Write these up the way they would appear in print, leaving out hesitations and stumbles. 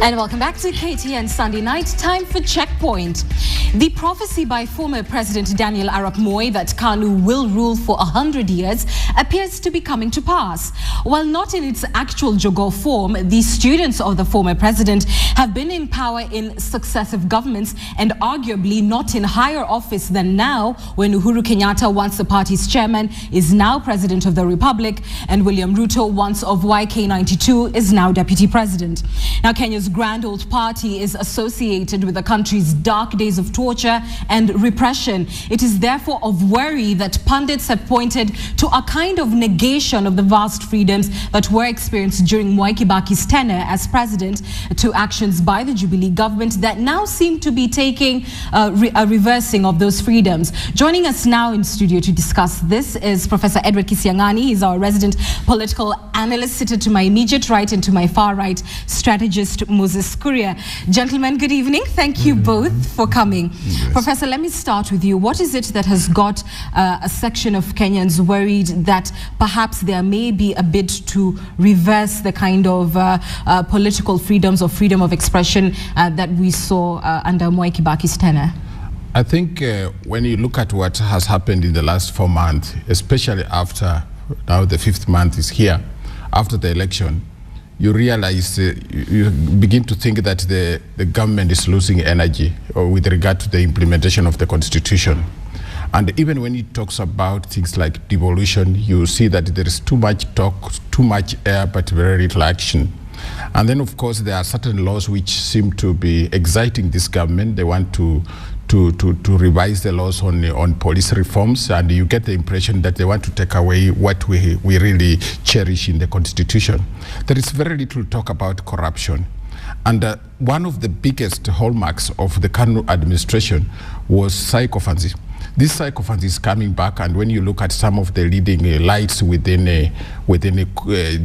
And welcome back to KTN Sunday Night. Time for Checkpoint. The prophecy by former President Daniel Arap Moi that KANU will rule for 100 years appears to be coming to pass. While not in its actual Jogo form, the students of the former president have been in power in successive governments and arguably not in higher office than now, when Uhuru Kenyatta, once the party's chairman, is now president of the republic, and William Ruto, once of YK92, is now deputy president. Now, Kenya's grand old party is associated with the country's dark days of torture and repression. It is therefore of worry that pundits have pointed to a kind of negation of the vast freedoms that were experienced during Mwai Kibaki's tenure as president, to actions by the Jubilee government that now seem to be taking a reversing of those freedoms. Joining us now in studio to discuss this is Professor Edward Kisiangani. He's our resident political analyst, seated to my immediate right and to my far right, strategist Moses Kuria. Gentlemen, good evening. Thank you both for coming. Yes. Professor, let me start with you. What is it that has got a section of Kenyans worried that perhaps there may be a bid to reverse the kind of political freedoms or freedom of expression that we saw under Mwai Kibaki's tenure? I think when you look at what has happened in the last 4 months, especially after now the 5th month is here, after the election, you realize, you begin to think that the government is losing energy with regard to the implementation of the constitution. And even when it talks about things like devolution, you see that there is too much talk, too much air, but very little action. And then, of course, there are certain laws which seem to be exciting this government. They want to revise the laws on police reforms, and you get the impression that they want to take away what we really cherish in the constitution. There is very little talk about corruption. And one of the biggest hallmarks of the KANU administration was psychophancy. This psychophancy is coming back, and when you look at some of the leading lights within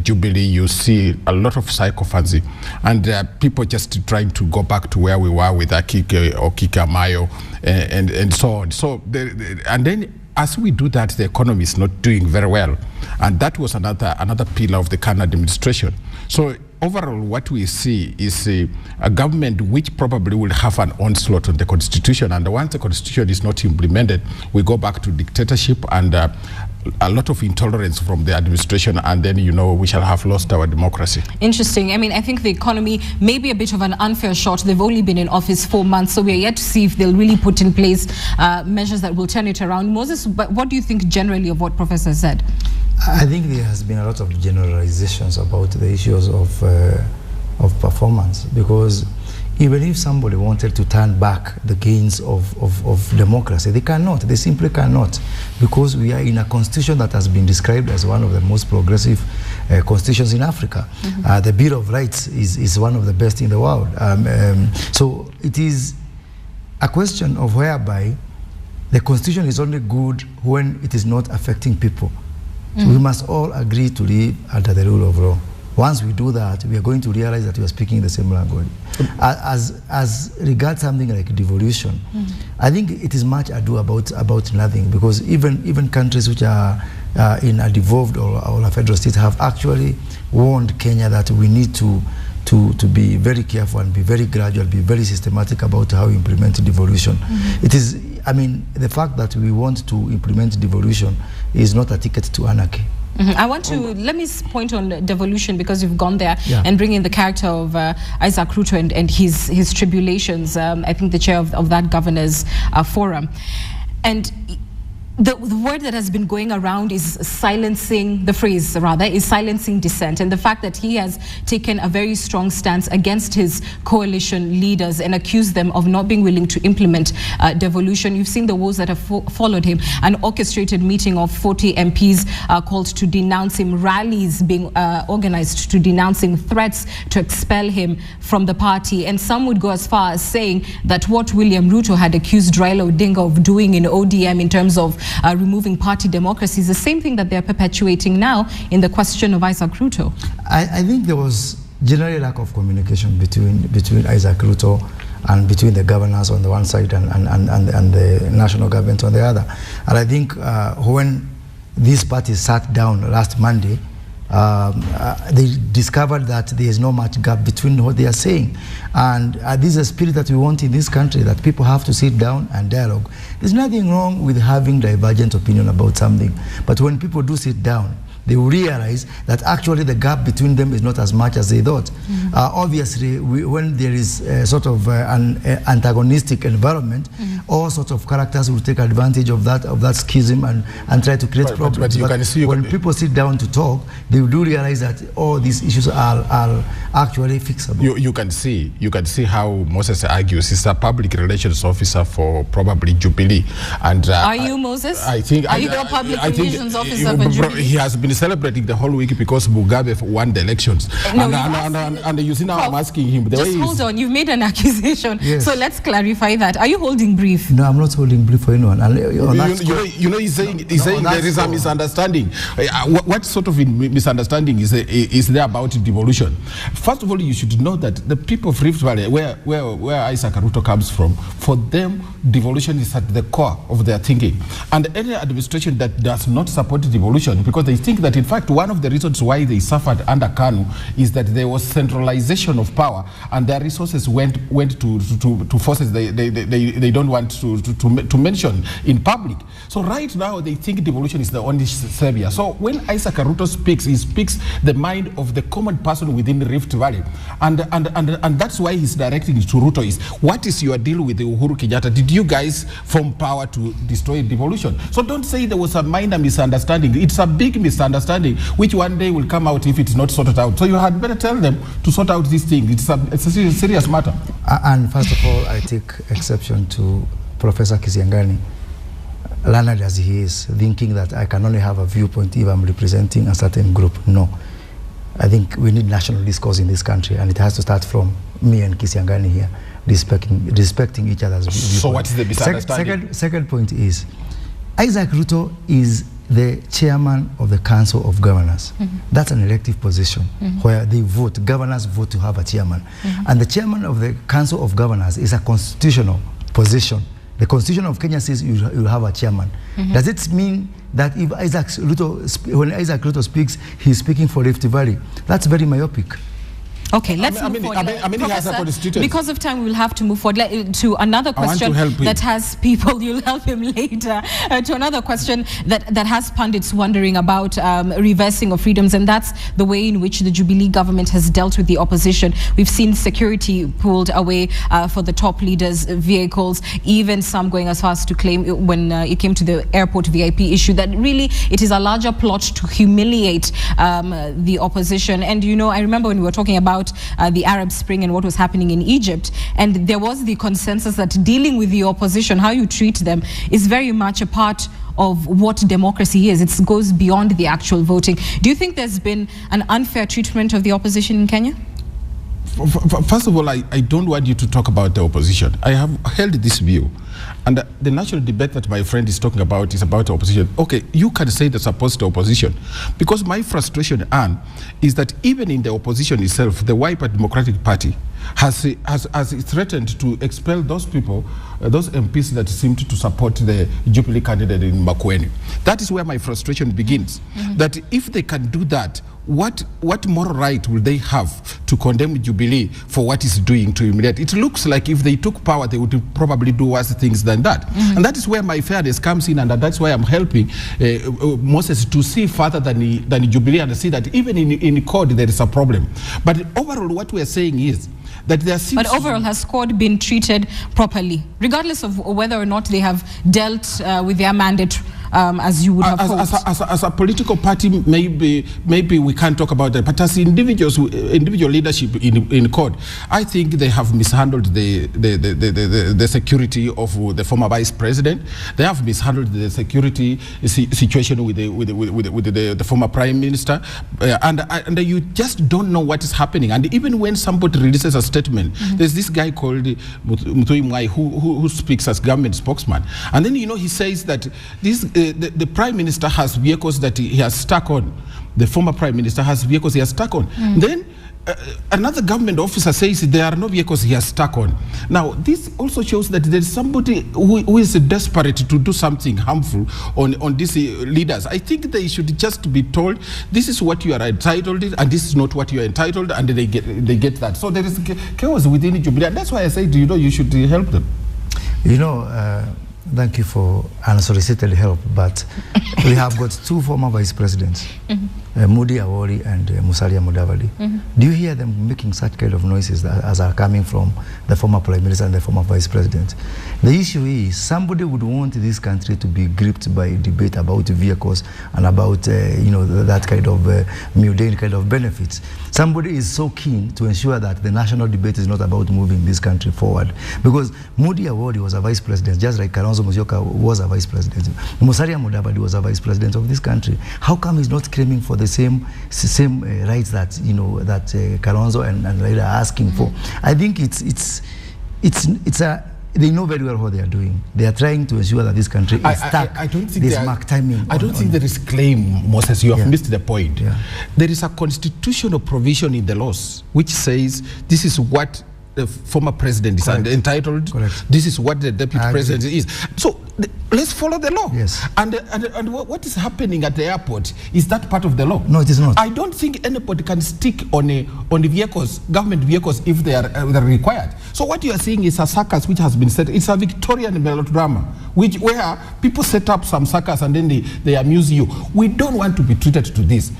Jubilee, you see a lot of psychophancy, and people just trying to go back to where we were with Akike or Kikamayo and so on. So and then as we do that, the economy is not doing very well, and that was another pillar of the KANU administration. So overall, what we see is a government which probably will have an onslaught on the constitution, and once the constitution is not implemented, we go back to dictatorship and a lot of intolerance from the administration, and then, you know, we shall have lost our democracy. Interesting. I mean, I think the economy may be a bit of an unfair shot. They've only been in office 4 months, so we're yet to see if they'll really put in place measures that will turn it around. Moses, but what do you think generally of what Professor said? I think there has been a lot of generalizations about the issues of performance, because even if somebody wanted to turn back the gains of democracy, they cannot. They simply cannot, because we are in a constitution that has been described as one of the most progressive constitutions in Africa. Mm-hmm. The Bill of Rights is one of the best in the world. So it is a question of whereby the constitution is only good when it is not affecting people. So we must all agree to live under the rule of law. Once we do that, we are going to realize that we are speaking the same language. As regards something like devolution, I think it is much ado about nothing, because even countries which are in a devolved or a federal state have actually warned Kenya that we need to be very careful and be very gradual, be very systematic about how we implement devolution. It is, I mean, the fact that we want to implement devolution is not a ticket to anarchy. I want to, let me point on devolution, because you've gone there, and bring in the character of Isaac Ruto and his tribulations, I think the chair of that governors forum. And the word that has been going around is silencing, the phrase rather, is silencing dissent. And the fact that he has taken a very strong stance against his coalition leaders and accused them of not being willing to implement devolution. You've seen the woes that have followed him. An orchestrated meeting of 40 MPs called to denounce him, rallies being organized to denounce him, threats to expel him from the party. And some would go as far as saying that what William Ruto had accused Raila Odinga of doing in ODM in terms of removing party democracy is the same thing that they're perpetuating now in the question of Isaac Ruto. I think there was generally lack of communication between Isaac Ruto and between the governors on the one side and the national government on the other. And I think when these parties sat down last Monday they discovered that there is no much gap between what they are saying. And this is a spirit that we want in this country, that people have to sit down and dialogue. There's nothing wrong with having divergent opinion about something, but when people do sit down, they will realize that actually the gap between them is not as much as they thought. Obviously, when there is sort of an antagonistic environment, all sorts of characters will take advantage of that schism and try to create problems. But you can see, when people sit down to talk, they do realize that all these issues are actually fixable. You can see how Moses argues. He's a public relations officer for probably Jubilee. And are you, Moses? I think. Are you a public relations officer for Jubilee? He has been celebrating the whole week because Mugabe won the elections. No, and you see now I'm asking him. Just hold on. You've made an accusation. Yes. So let's clarify that. Are you holding brief? No, I'm not holding brief for anyone. He's saying there is a misunderstanding. What sort of misunderstanding is there about devolution? First of all, you should know that the people of Rift Valley, where Isaac Ruto comes from, for them, devolution is at the core of their thinking. And any administration that does not support devolution, because they think that, in fact, one of the reasons why they suffered under KANU is that there was centralization of power, and their resources went to forces they don't want to mention in public. So right now, they think devolution is the only savior. So when Isaac Ruto speaks, he speaks the mind of the common person within Rift Valley. And that's why he's directing to Ruto is, what is your deal with Uhuru Kenyatta? Did you guys form power to destroy devolution? So don't say there was a minor misunderstanding. It's a big misunderstanding, which one day will come out if it's not sorted out. So you had better tell them to sort out this thing. It's a serious matter. And first of all, I take exception to Professor Kisiangani, learned as he is, thinking that I can only have a viewpoint if I'm representing a certain group. No. I think we need national discourse in this country, and it has to start from me and Kisiangani here, respecting each other's viewpoint. So what is the misunderstanding? Second point is, Isaac Ruto is the chairman of the Council of Governors. That's an elective position where they vote, governors vote to have a chairman. And the chairman of the Council of Governors is a constitutional position. The Constitution of Kenya says you have a chairman. Does it mean that if when Isaac Ruto speaks, he's speaking for Rift Valley? That's very myopic. Okay, let's move forward. He has a constitution. Because of time, we will have to move forward to another question that has people, you'll help him later, to another question that has pundits wondering about reversing of freedoms, and that's the way in which the Jubilee government has dealt with the opposition. We've seen security pulled away for the top leaders' vehicles, even some going as far as to claim when it came to the airport VIP issue that really it is a larger plot to humiliate the opposition. And, you know, I remember when we were talking about the Arab Spring and what was happening in Egypt, and there was the consensus that dealing with the opposition, how you treat them, is very much a part of what democracy is. It goes beyond the actual voting. Do you think there's been an unfair treatment of the opposition in Kenya? First of all, I don't want you to talk about the opposition. I have held this view. And the national debate that my friend is talking about is about the opposition. Okay, you can say the supposed opposition. Because my frustration, Anne, is that even in the opposition itself, the Wiper Democratic Party has threatened to expel those people, those MPs that seemed to support the Jubilee candidate in Makueni. That is where my frustration begins. That if they can do that, what moral right will they have to condemn Jubilee for what it's doing to humiliate? It looks like if they took power, they would probably do worse things than that. And that is where my fairness comes in, and that's why I'm helping Moses to see further than Jubilee and see that even in court there is a problem. But overall, what we're saying is that there seems... But overall, has CORD been treated properly, regardless of whether or not they have dealt with their mandate as you would have hoped? As a political party, maybe we can't talk about that. But as individual leadership in CORD, I think they have mishandled the security of the former vice president. They have mishandled the security situation with the former prime minister, and you just don't know what is happening. And even when somebody releases a statement, there's this guy called Muthui Mwai who speaks as government spokesman, and then he says that this. The prime minister has vehicles that he has stuck on the former prime minister has vehicles he has stuck on. Then another government officer says there are no vehicles he has stuck on. Now, this also shows that there is somebody who is desperate to do something harmful on these leaders. I think they should just be told, this is what you are entitled to, and this is not what you are entitled, and they get that. So there is chaos within Jubilee, and that's why I said, you should help them. Thank you for unsolicited help, but we have got two former vice presidents, Mudi Awori and Musalia Mudavadi. Do you hear them making such kind of noises as are coming from the former prime minister and the former vice president? The issue is somebody would want this country to be gripped by debate about vehicles and about that kind of mundane kind of benefits. Somebody is so keen to ensure that the national debate is not about moving this country forward, because Mudi Awori was a vice president, just like Kalonzo Musyoka was a vice president. Musalia Mudavadi was a vice president of this country. How come he's not claiming for the same rights that Kalonzo and Raila are asking for? I think they know very well what they are doing. They are trying to ensure that this country is stuck. I don't think I don't think there is claim, Moses. You have missed the point. Yeah. There is a constitutional provision in the laws which says this is what the former president is entitled. Correct. This is what the deputy president is. So let's follow the law. Yes. And what is happening at the airport is that part of the law. No, it is not. I don't think anybody can stick on the vehicles, government vehicles, if they are required. So what you are seeing is a circus which has been set. It's a Victorian melodrama where people set up some circus and then they amuse you. We don't want to be treated to this.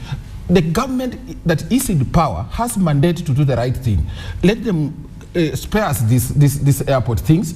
The government that is in power has mandate to do the right thing. Let them spare us these airport things,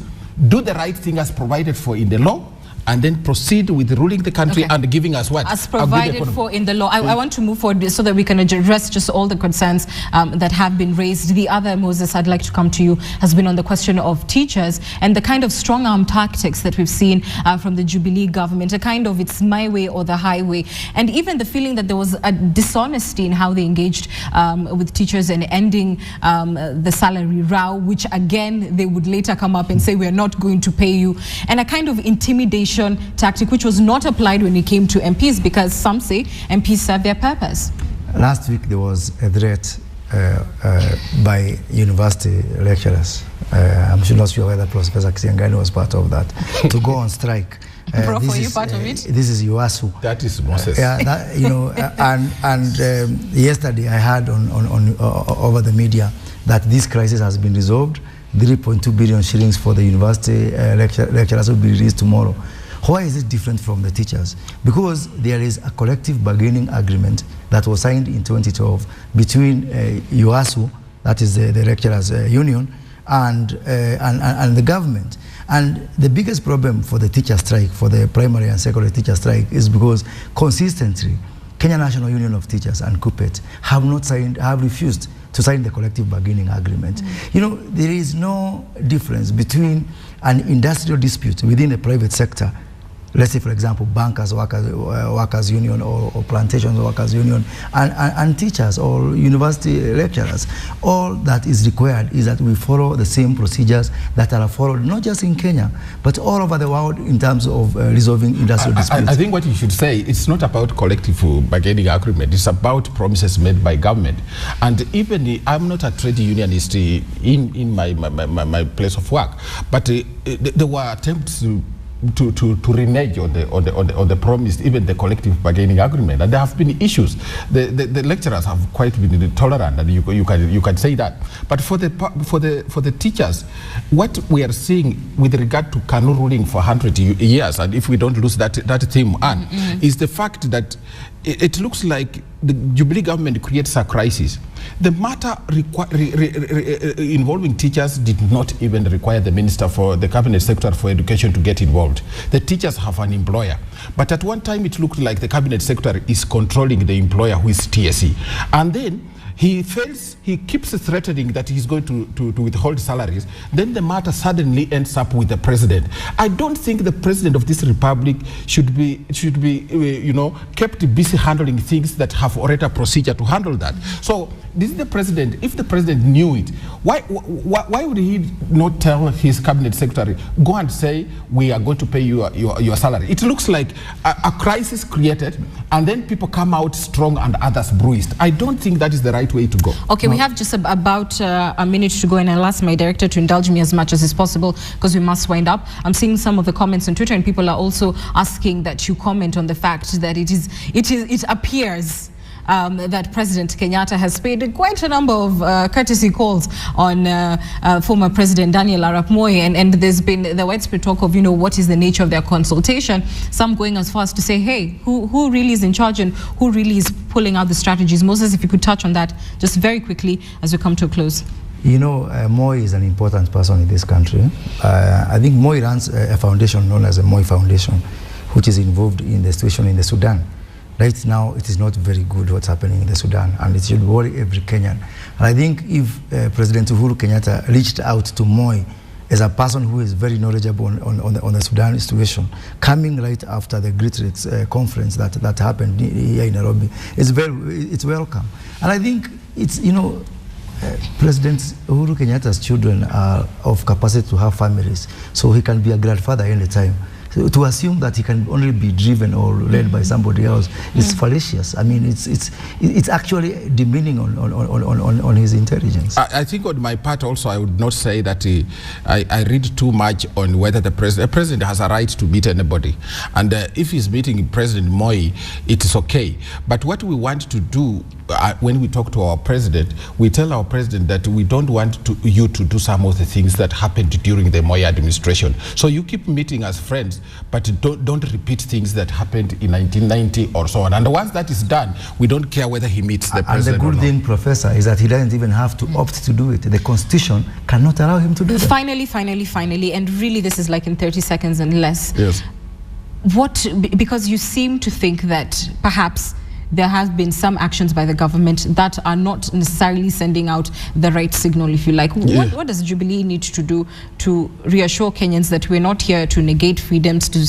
do the right thing as provided for in the law, and then proceed with ruling the country and giving us what? As provided for in the law. I want to move forward so that we can address just all the concerns that have been raised. The other, Moses, I'd like to come to you, has been on the question of teachers and the kind of strong arm tactics that we've seen from the Jubilee government, a kind of it's my way or the highway, and even the feeling that there was a dishonesty in how they engaged with teachers and ending the salary row, which again, they would later come up and say, we're not going to pay you, and a kind of intimidation tactic which was not applied when it came to MPs, because some say MPs serve their purpose. Last week there was a threat by university lecturers. I'm not sure whether Professor Kisiangani was part of that, to go on strike. Prof, were you part of it? This is UASU. That is Moses. Yesterday I heard on over the media that this crisis has been resolved. 3.2 billion shillings for the university lecturers will be released tomorrow. Why is it different from the teachers? Because there is a collective bargaining agreement that was signed in 2012 between UASU, that is the lecturers union, and the government. And the biggest problem for the teacher strike, for the primary and secondary teacher strike, is because consistently Kenya National Union of Teachers and KUPPET have refused to sign the collective bargaining agreement. There is no difference between an industrial dispute within the private sector, let's say, for example, bankers, workers union, or plantations workers union, and teachers or university lecturers. All that is required is that we follow the same procedures that are followed not just in Kenya, but all over the world in terms of resolving industrial disputes. I think what you should say, it's not about collective bargaining agreement, it's about promises made by government. And even I'm not a trade unionist in my place of work, but there were attempts to renege on the promise, even the collective bargaining agreement, and there have been issues. The lecturers have quite been tolerant, and you can say that. But for the teachers, what we are seeing with regard to Kanu ruling for 100 years, and if we don't lose that theme on, is the fact that it looks like the Jubilee government creates a crisis. The matter involving teachers did not even require the minister for the cabinet secretary for education to get involved. The teachers have an employer, but at one time it looked like the cabinet secretary is controlling the employer, who is TSE. And then he fails, he keeps threatening that he's going to withhold salaries, then the matter suddenly ends up with the president. I don't think the president of this republic should be kept busy handling things that have already a procedure to handle that. So this is the president. If the president knew it, why would he not tell his cabinet secretary, go and say, we are going to pay you your salary? It looks like a crisis created, and then people come out strong and others bruised. I don't think that is the right way to go. Okay, we have just about a minute to go, and I'll ask my director to indulge me as much as is possible because we must wind up. I'm seeing some of the comments on Twitter, and people are also asking that you comment on the fact that it appears that President Kenyatta has paid quite a number of courtesy calls on former President Daniel Arap Moi, and there's been the widespread talk of, what is the nature of their consultation. Some going as far as to say, hey, who really is in charge and who really is pulling out the strategies? Moses, if you could touch on that just very quickly as we come to a close. Moi is an important person in this country. I think Moi runs a foundation known as the Moi Foundation, which is involved in the situation in the Sudan. Right now, it is not very good what's happening in the Sudan, and it should worry every Kenyan. And I think if President Uhuru Kenyatta reached out to Moi as a person who is very knowledgeable on the Sudan situation, coming right after the Great Lakes conference that happened here in Nairobi, it's welcome. And I think it's, President Uhuru Kenyatta's children are of capacity to have families, so he can be a grandfather anytime. So to assume that he can only be driven or led by somebody else is fallacious. I mean, it's actually demeaning on his intelligence. I think on my part also, I would not say that I read too much on whether the president has a right to meet anybody. And if he's meeting President Moi, it is okay. But what we want to do when we talk to our president, we tell our president that we don't want you to do some of the things that happened during the Moi administration. So you keep meeting as friends, but don't repeat things that happened in 1990 or so on. And once that is done, we don't care whether he meets the president. And the good thing, Professor, is that he doesn't even have to opt to do it. The Constitution cannot allow him to do that. Finally, and really this is like in 30 seconds and less. Yes. Because you seem to think that perhaps there has been some actions by the government that are not necessarily sending out the right signal, if you like. Yeah. What does Jubilee need to do to reassure Kenyans that we're not here to negate freedoms, to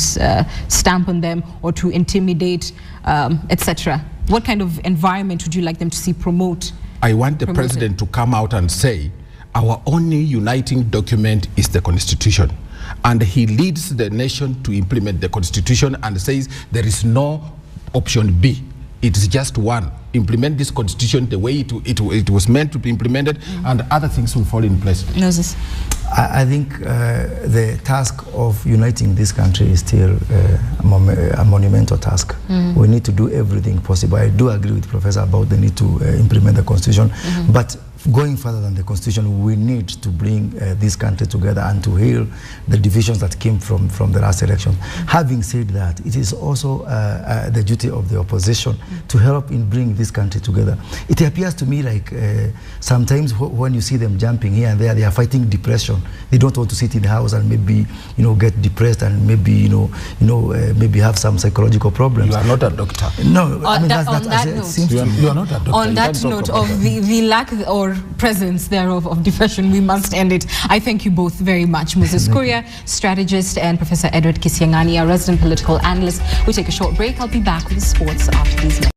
stamp on them, or to intimidate, etc.? What kind of environment would you like them to see promote? I want the president to come out and say, our only uniting document is the Constitution. And he leads the nation to implement the Constitution and says there is no option B. It is just one. Implement this Constitution the way it was meant to be implemented, and other things will fall in place. Moses. I think the task of uniting this country is still a monumental task. We need to do everything possible. I do agree with Professor about the need to implement the Constitution, but going further than the Constitution, we need to bring this country together and to heal the divisions that came from the last election. Having said that, it is also the duty of the opposition to help in bringing this country together. It appears to me like sometimes when you see them jumping here and there, they are fighting depression. They don't want to sit in the house and maybe get depressed and maybe maybe have some psychological problems. You are not a doctor. No, I mean, you are not a doctor. On that note of the lack or presence thereof of depression, we must end it. I thank you both very much. Moses Kuria, strategist, and Professor Edward Kisiangani, a resident political analyst. We take a short break. I'll be back with sports after these minutes.